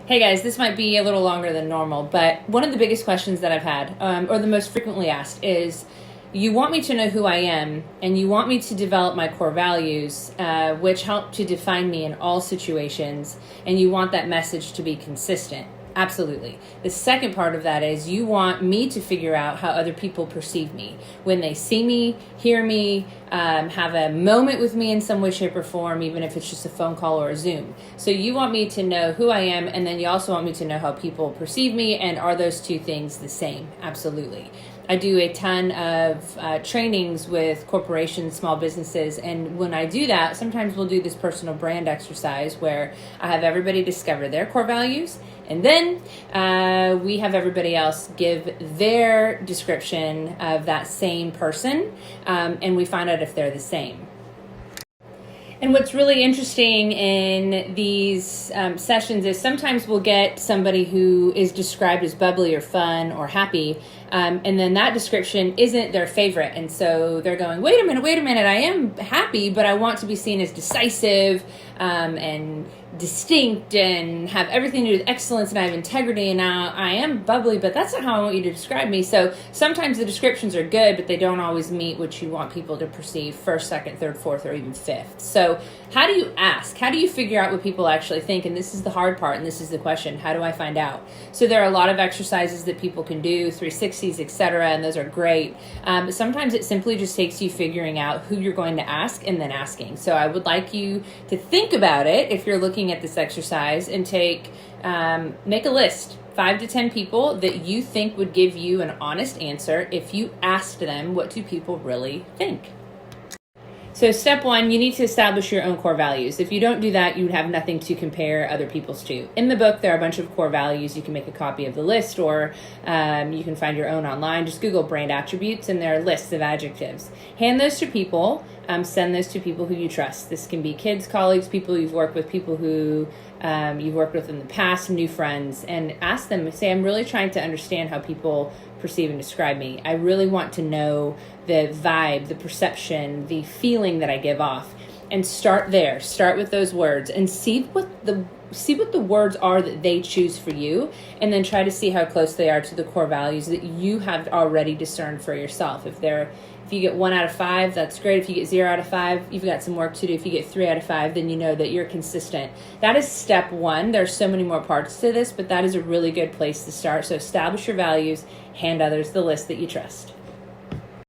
Hey guys, this might be a little longer than normal, but one of the biggest questions that I've had, or the most frequently asked, is you want me to know who I am and you want me to develop my core values, which help to define me in all situations, and you want that message to be consistent. Absolutely. The second part of that is you want me to figure out how other people perceive me when they see me, hear me, have a moment with me in some way, shape, or form, even if it's just a phone call or a Zoom. So you want me to know who I am, and then you also want me to know how people perceive me, and are those two things the same? Absolutely. I do a ton of trainings with corporations, small businesses, and when I do that, sometimes we'll do this personal brand exercise where I have everybody discover their core values, and then we have everybody else give their description of that same person, and we find out if they're the same. And what's really interesting in these sessions is sometimes we'll get somebody who is described as bubbly or fun or happy, and then that description isn't their favorite. And so they're going, wait a minute, I am happy, but I want to be seen as decisive and distinct and have everything to do with excellence, and I have integrity, and now I am bubbly, but that's not how I want you to describe me. So sometimes the descriptions are good, but they don't always meet what you want people to perceive first, second, third, fourth, or even fifth. So how do you ask? How do you figure out what people actually think? And this is the hard part, and this is the question: how do I find out? So there are a lot of exercises that people can do, 360s, etc., and those are great. But sometimes it simply just takes you figuring out who you're going to ask and then asking. So I would like you to think about it if you're looking at this exercise and make a list, 5 to 10 people that you think would give you an honest answer if you asked them, what do people really think? So step one, you need to establish your own core values. If you don't do that, you would have nothing to compare other people's to. In the book, there are a bunch of core values. You can make a copy of the list, or you can find your own online. Just Google brand attributes, and there are lists of adjectives. Hand those to people. Send those to people who you trust. This can be kids, colleagues, people you've worked with, people who you've worked with in the past, new friends, and ask them, say, I'm really trying to understand how people perceive and describe me. I really want to know the vibe, the perception, the feeling that I give off. And start there. Start with those words and see what the words are that they choose for you, and then try to see how close they are to the core values that you have already discerned for yourself. If you get 1 out of 5, that's great. If you get 0 out of 5, you've got some work to do. If you get 3 out of 5, then you know that you're consistent. That is step one. There's so many more parts to this, but that is a really good place to start. So establish your values, hand others the list that you trust.